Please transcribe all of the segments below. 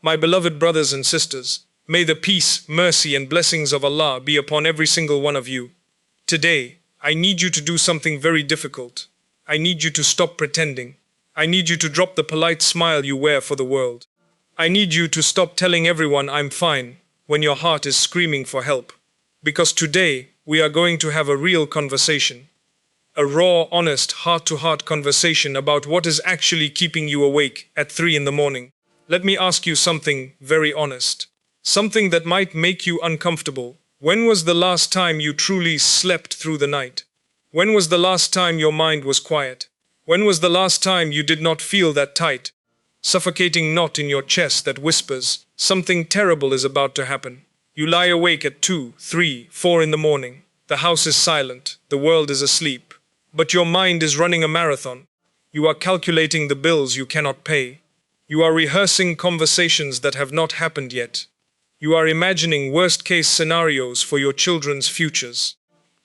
My beloved brothers and sisters, may the peace, mercy, and blessings of Allah be upon every single one of you. Today, I need you to do something very difficult. I need you to stop pretending. I need you to drop the polite smile you wear for the world. I need you to stop telling everyone I'm fine when your heart is screaming for help. Because today, we are going to have a real conversation. A raw, honest, heart-to-heart conversation about what is actually keeping you awake at 3 in the morning. Let me ask you something very honest. Something that might make you uncomfortable. When was the last time you truly slept through the night? When was the last time your mind was quiet? When was the last time you did not feel that tight, suffocating knot in your chest that whispers, something terrible is about to happen? You lie awake at 2, 3, 4 in the morning. The house is silent, the world is asleep. But your mind is running a marathon. You are calculating the bills you cannot pay. You are rehearsing conversations that have not happened yet. You are imagining worst-case scenarios for your children's futures.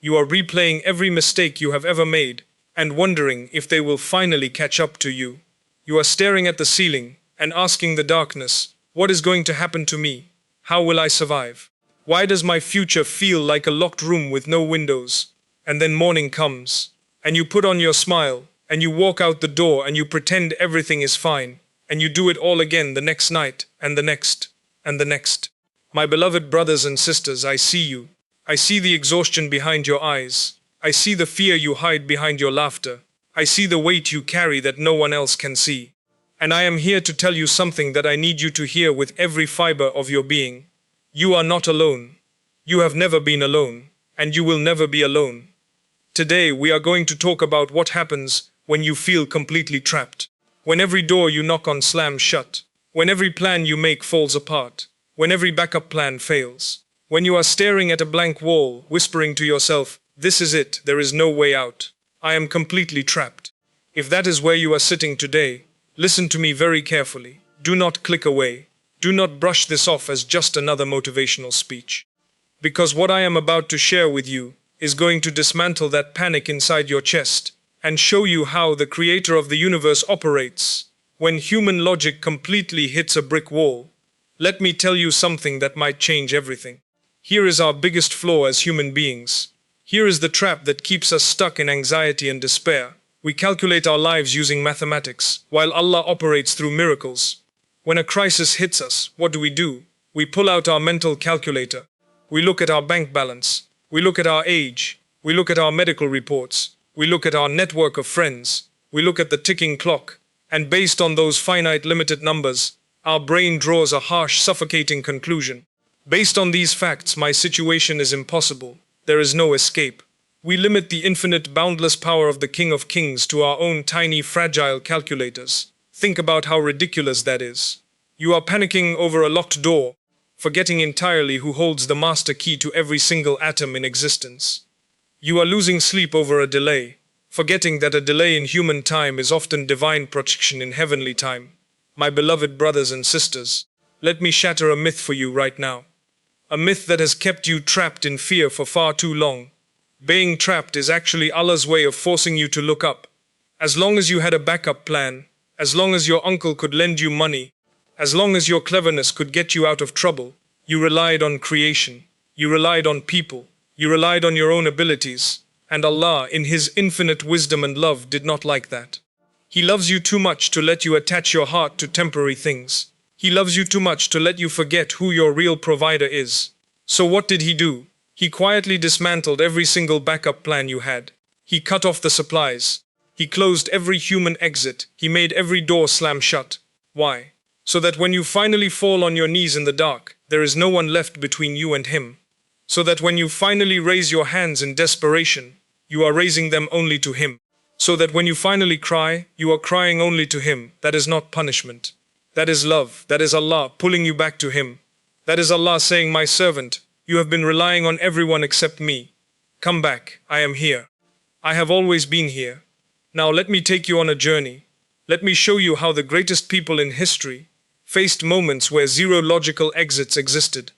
You are replaying every mistake you have ever made and wondering if they will finally catch up to you. You are staring at the ceiling and asking the darkness, what is going to happen to me? How will I survive? Why does my future feel like a locked room with no windows? And then morning comes, and you put on your smile, and you walk out the door and you pretend everything is fine. And you do it all again the next night, and the next, and the next. My beloved brothers and sisters, I see you. I see the exhaustion behind your eyes. I see the fear you hide behind your laughter. I see the weight you carry that no one else can see. And I am here to tell you something that I need you to hear with every fiber of your being. You are not alone. You have never been alone, and you will never be alone. Today we are going to talk about what happens when you feel completely trapped. When every door you knock on slams shut, when every plan you make falls apart, when every backup plan fails, when you are staring at a blank wall, whispering to yourself, this is it, there is no way out, I am completely trapped. If that is where you are sitting today, listen to me very carefully. Do not click away. Do not brush this off as just another motivational speech. Because what I am about to share with you is going to dismantle that panic inside your chest and show you how the creator of the universe operates when human logic completely hits a brick wall. Let me tell you something that might change everything. Here is our biggest flaw as human beings. Here is the trap that keeps us stuck in anxiety and despair. We calculate our lives using mathematics, while Allah operates through miracles. When a crisis hits us, what do? We pull out our mental calculator. We look at our bank balance. We look at our age. We look at our medical reports. We look at our network of friends. We look at the ticking clock. And based on those finite limited numbers, our brain draws a harsh, suffocating conclusion. Based on these facts, my situation is impossible. There is no escape. We limit the infinite, boundless power of the King of Kings to our own tiny, fragile calculators. Think about how ridiculous that is. You are panicking over a locked door, forgetting entirely who holds the master key to every single atom in existence. You are losing sleep over a delay, forgetting that a delay in human time is often divine protection in heavenly time. My beloved brothers and sisters, let me shatter a myth for you right now. A myth that has kept you trapped in fear for far too long. Being trapped is actually Allah's way of forcing you to look up. As long as you had a backup plan, as long as your uncle could lend you money, as long as your cleverness could get you out of trouble, you relied on creation, you relied on people, you relied on your own abilities, and Allah, in His infinite wisdom and love, did not like that. He loves you too much to let you attach your heart to temporary things. He loves you too much to let you forget who your real provider is. So what did He do? He quietly dismantled every single backup plan you had. He cut off the supplies. He closed every human exit. He made every door slam shut. Why? So that when you finally fall on your knees in the dark, there is no one left between you and Him. So that when you finally raise your hands in desperation, you are raising them only to Him. So that when you finally cry, you are crying only to Him. That is not punishment. That is love. That is Allah pulling you back to Him. That is Allah saying, my servant, you have been relying on everyone except me. Come back, I am here. I have always been here. Now let me take you on a journey. Let me show you how the greatest people in history faced moments where zero logical exits existed.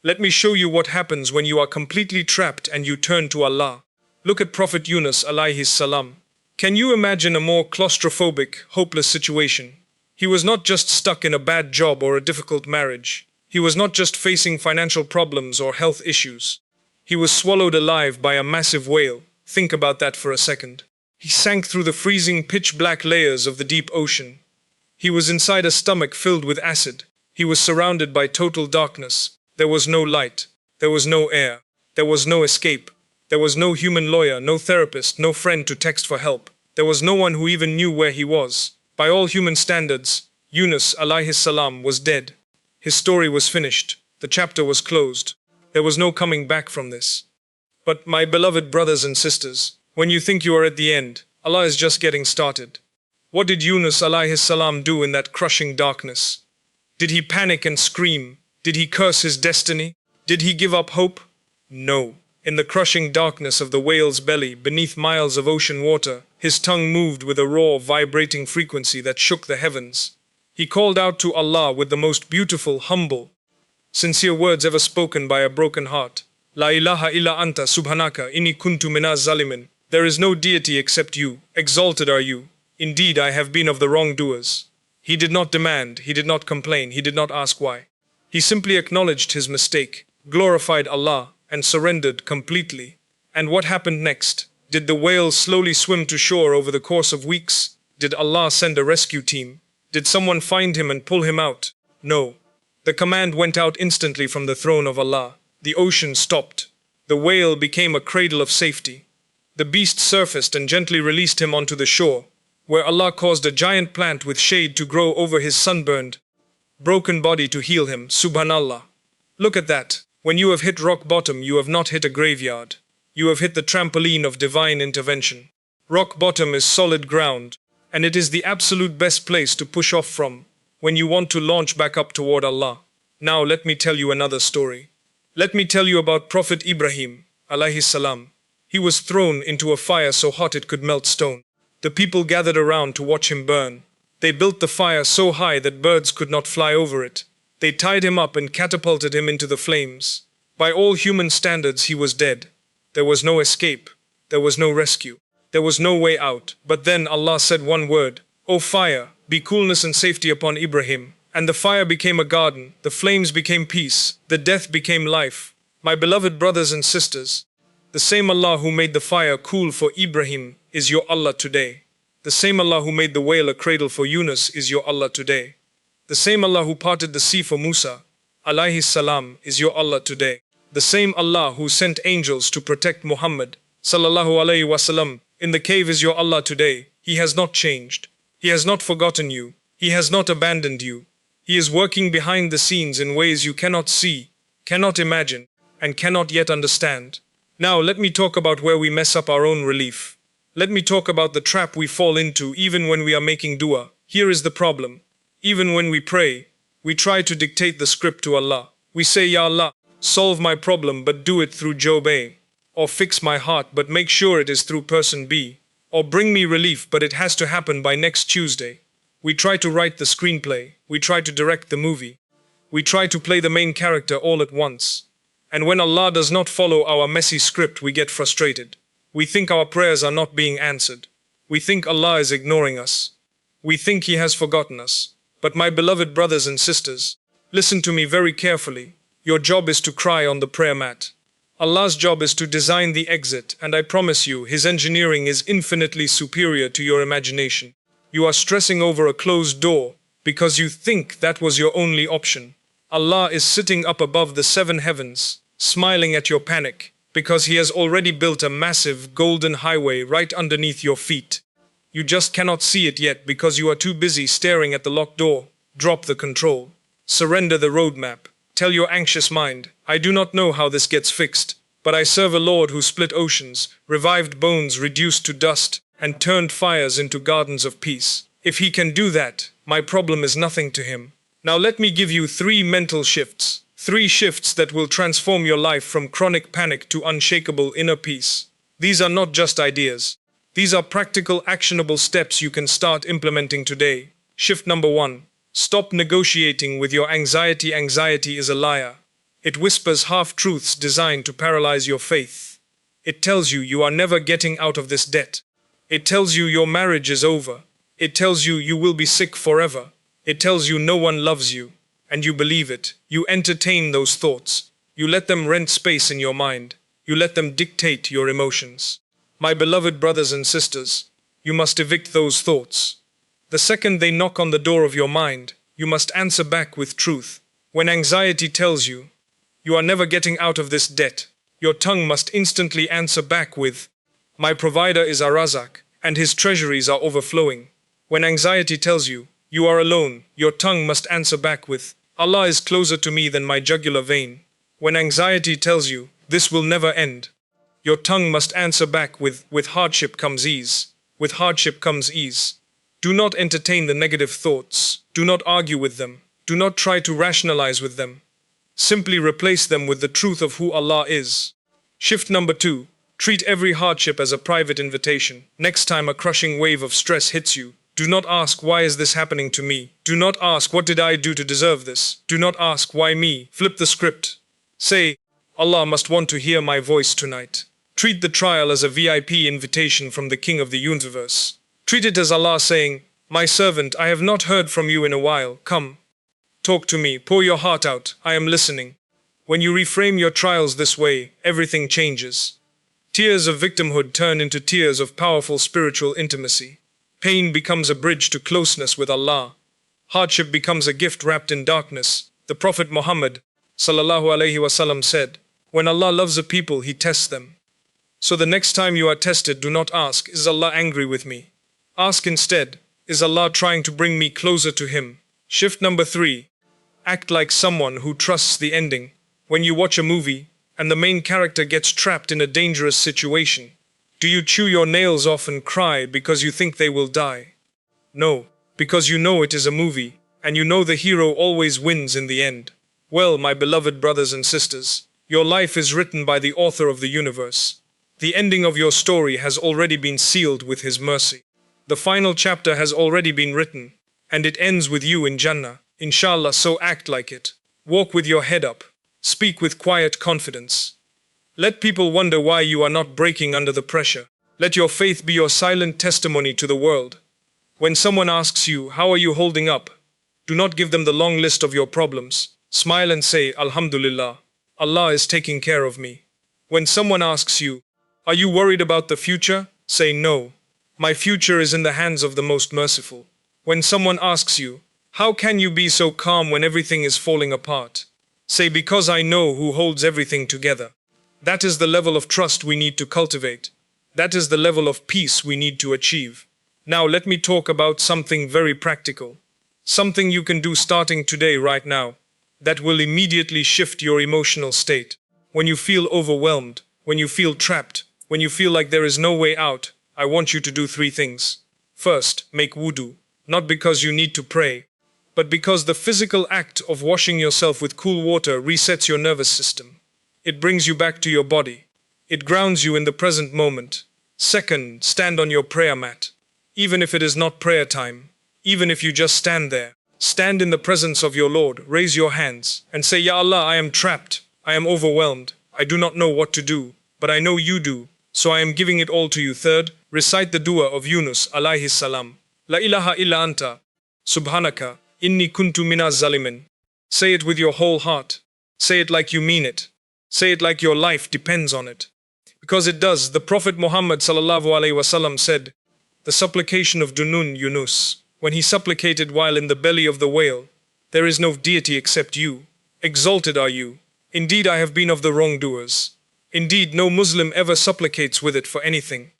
Let me show you what happens when you are completely trapped and you turn to Allah. Look at Prophet Yunus alayhi salam. Can you imagine a more claustrophobic, hopeless situation? He was not just stuck in a bad job or a difficult marriage. He was not just facing financial problems or health issues. He was swallowed alive by a massive whale. Think about that for a second. He sank through the freezing pitch-black layers of the deep ocean. He was inside a stomach filled with acid. He was surrounded by total darkness. There was no light. There was no air. There was no escape. There was no human lawyer, no therapist, no friend to text for help. There was no one who even knew where he was. By all human standards, Yunus alayhi salam was dead. His story was finished. The chapter was closed. There was no coming back from this. But my beloved brothers and sisters, when you think you are at the end, Allah is just getting started. What did Yunus alayhi salam do in that crushing darkness? Did he panic and scream? Did he curse his destiny? Did he give up hope? No. In the crushing darkness of the whale's belly, beneath miles of ocean water, his tongue moved with a raw, vibrating frequency that shook the heavens. He called out to Allah with the most beautiful, humble, sincere words ever spoken by a broken heart. La ilaha illa anta subhanaka inni kuntu minaz zalimin. There is no deity except you. Exalted are you. Indeed, I have been of the wrongdoers. He did not demand, he did not complain, he did not ask why. He simply acknowledged his mistake, glorified Allah, and surrendered completely. And what happened next? Did the whale slowly swim to shore over the course of weeks? Did Allah send a rescue team? Did someone find him and pull him out? No. The command went out instantly from the throne of Allah. The ocean stopped. The whale became a cradle of safety. The beast surfaced and gently released him onto the shore, where Allah caused a giant plant with shade to grow over his sunburned, broken body to heal him. Subhanallah. Look at that. When you have hit rock bottom, you have not hit a graveyard. You have hit the trampoline of divine intervention. Rock bottom is solid ground, and it is the absolute best place to push off from when you want to launch back up toward Allah. Now let me tell you another story. Let me tell you about Prophet Ibrahim, alayhi salam. He was thrown into a fire so hot it could melt stone. The people gathered around to watch him burn. They built the fire so high that birds could not fly over it. They tied him up and catapulted him into the flames. By all human standards, he was dead. There was no escape. There was no rescue. There was no way out. But then Allah said one word, "O fire, be coolness and safety upon Ibrahim." And the fire became a garden, the flames became peace, the death became life. My beloved brothers and sisters, the same Allah who made the fire cool for Ibrahim is your Allah today. The same Allah who made the whale a cradle for Yunus is your Allah today. The same Allah who parted the sea for Musa, alayhi salam, is your Allah today. The same Allah who sent angels to protect Muhammad, sallallahu alayhi wasallam, in the cave is your Allah today. He has not changed. He has not forgotten you. He has not abandoned you. He is working behind the scenes in ways you cannot see, cannot imagine, and cannot yet understand. Now let me talk about where we mess up our own relief. Let me talk about the trap we fall into even when we are making dua. Here is the problem. Even when we pray, we try to dictate the script to Allah. We say, Ya Allah, solve my problem but do it through Job A. Or fix my heart but make sure it is through person B. Or bring me relief but it has to happen by next Tuesday. We try to write the screenplay. We try to direct the movie. We try to play the main character all at once. And when Allah does not follow our messy script, we get frustrated. We think our prayers are not being answered. We think Allah is ignoring us. We think He has forgotten us. But my beloved brothers and sisters, listen to me very carefully. Your job is to cry on the prayer mat. Allah's job is to design the exit, and I promise you, His engineering is infinitely superior to your imagination. You are stressing over a closed door because you think that was your only option. Allah is sitting up above the 7 heavens, smiling at your panic, because He has already built a massive golden highway right underneath your feet. You just cannot see it yet because you are too busy staring at the locked door. Drop the control. Surrender the roadmap. Tell your anxious mind, I do not know how this gets fixed, but I serve a Lord who split oceans, revived bones reduced to dust, and turned fires into gardens of peace. If He can do that, my problem is nothing to Him. Now let me give you 3 mental shifts. 3 shifts that will transform your life from chronic panic to unshakable inner peace. These are not just ideas. These are practical, actionable steps you can start implementing today. Shift number 1. Stop negotiating with your anxiety. Anxiety is a liar. It whispers half-truths designed to paralyze your faith. It tells you you are never getting out of this debt. It tells you your marriage is over. It tells you you will be sick forever. It tells you no one loves you, and you believe it. You entertain those thoughts. You let them rent space in your mind. You let them dictate your emotions. My beloved brothers and sisters, you must evict those thoughts. The second they knock on the door of your mind, you must answer back with truth. When anxiety tells you, you are never getting out of this debt, your tongue must instantly answer back with, my provider is Ar-Razak, and his treasuries are overflowing. When anxiety tells you, you are alone, your tongue must answer back with, Allah is closer to me than my jugular vein. When anxiety tells you, this will never end, your tongue must answer back with hardship comes ease. With hardship comes ease. Do not entertain the negative thoughts. Do not argue with them. Do not try to rationalize with them. Simply replace them with the truth of who Allah is. Shift number 2. Treat every hardship as a private invitation. Next time a crushing wave of stress hits you, do not ask, why is this happening to me? Do not ask, what did I do to deserve this? Do not ask, why me? Flip the script. Say, Allah must want to hear my voice tonight. Treat the trial as a VIP invitation from the King of the universe. Treat it as Allah saying, my servant, I have not heard from you in a while. Come. Talk to me. Pour your heart out. I am listening. When you reframe your trials this way, everything changes. Tears of victimhood turn into tears of powerful spiritual intimacy. Pain becomes a bridge to closeness with Allah. Hardship becomes a gift wrapped in darkness. The Prophet Muhammad ﷺ said, when Allah loves a people, He tests them. So the next time you are tested, do not ask, is Allah angry with me? Ask instead, is Allah trying to bring me closer to Him? Shift number 3. Act like someone who trusts the ending. When you watch a movie, and the main character gets trapped in a dangerous situation, do you chew your nails off and cry because you think they will die? No, because you know it is a movie, and you know the hero always wins in the end. Well, my beloved brothers and sisters, your life is written by the author of the universe. The ending of your story has already been sealed with His mercy. The final chapter has already been written, and it ends with you in Jannah, inshallah, so act like it. Walk with your head up. Speak with quiet confidence. Let people wonder why you are not breaking under the pressure. Let your faith be your silent testimony to the world. When someone asks you, how are you holding up? Do not give them the long list of your problems. Smile and say, Alhamdulillah, Allah is taking care of me. When someone asks you, are you worried about the future? Say, no. My future is in the hands of the most merciful. When someone asks you, how can you be so calm when everything is falling apart? Say, because I know who holds everything together. That is the level of trust we need to cultivate. That is the level of peace we need to achieve. Now let me talk about something very practical. Something you can do starting today right now. That will immediately shift your emotional state. When you feel overwhelmed, when you feel trapped, when you feel like there is no way out, I want you to do 3 things. First, make wudu. Not because you need to pray, but because the physical act of washing yourself with cool water resets your nervous system. It brings you back to your body. It grounds you in the present moment. Second, stand on your prayer mat. Even if it is not prayer time, even if you just stand there, stand in the presence of your Lord, raise your hands, and say, Ya Allah, I am trapped, I am overwhelmed, I do not know what to do, but I know you do, so I am giving it all to you. Third, recite the dua of Yunus alayhi salam. La ilaha illa anta, subhanaka, inni kuntu minaz zalimin. Say it with your whole heart. Say it like you mean it. Say it like your life depends on it. Because it does. The Prophet Muhammad ﷺ said, the supplication of Dunun Yunus, when he supplicated while in the belly of the whale, there is no deity except you. Exalted are you. Indeed, I have been of the wrongdoers. Indeed, no Muslim ever supplicates with it for anything.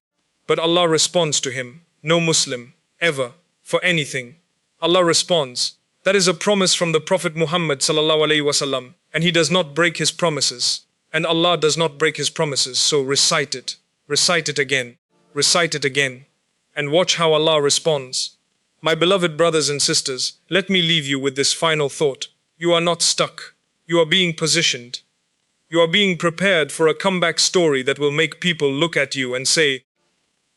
But Allah responds to him. No Muslim, ever, for anything. Allah responds. That is a promise from the Prophet Muhammad ﷺ, and he does not break his promises. And Allah does not break His promises, so recite it. Recite it again. Recite it again. And watch how Allah responds. My beloved brothers and sisters, let me leave you with this final thought. You are not stuck. You are being positioned. You are being prepared for a comeback story that will make people look at you and say,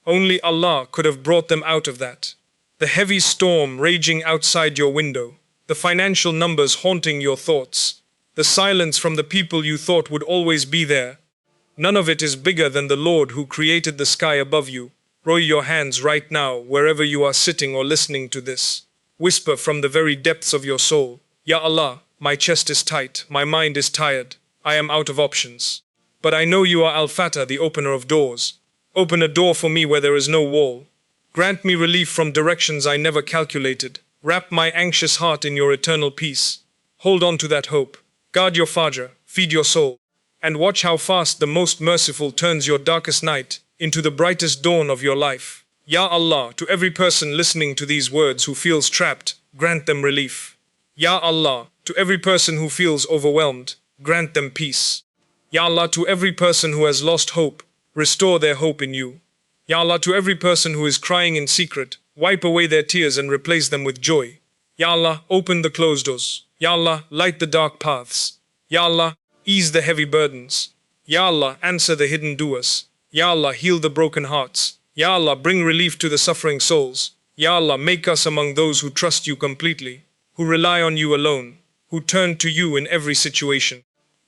only Allah could have brought them out of that. The heavy storm raging outside your window, the financial numbers haunting your thoughts, the silence from the people you thought would always be there. None of it is bigger than the Lord who created the sky above you. Raise your hands right now, wherever you are sitting or listening to this. Whisper from the very depths of your soul, Ya Allah, my chest is tight, my mind is tired, I am out of options. But I know you are Al-Fatah, the opener of doors. Open a door for me where there is no wall. Grant me relief from directions I never calculated. Wrap my anxious heart in your eternal peace. Hold on to that hope. Guard your fajr, feed your soul. And watch how fast the Most Merciful turns your darkest night into the brightest dawn of your life. Ya Allah, to every person listening to these words who feels trapped, grant them relief. Ya Allah, to every person who feels overwhelmed, grant them peace. Ya Allah, to every person who has lost hope, restore their hope in you. Ya Allah, to every person who is crying in secret, wipe away their tears and replace them with joy. Ya Allah, open the closed doors. Ya Allah, light the dark paths. Ya Allah, ease the heavy burdens. Ya Allah, answer the hidden du'as. Ya Allah, heal the broken hearts. Ya Allah, bring relief to the suffering souls. Ya Allah, make us among those who trust you completely, who rely on you alone, who turn to you in every situation,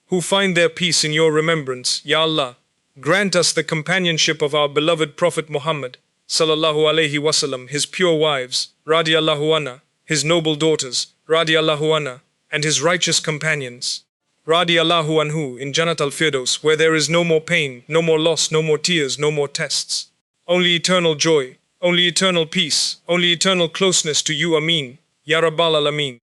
who find their peace in your remembrance. Ya Allah, grant us the companionship of our beloved Prophet Muhammad, sallallahu alaihi wasallam, his pure wives, radiyallahu anha, his noble daughters, radiyallahu anha, and his righteous companions, radiyallahu anhu, in Jannat al-Firdaus, where there is no more pain, no more loss, no more tears, no more tests. Only eternal joy, only eternal peace, only eternal closeness to you, Ameen, Ya Rabbal Alameen.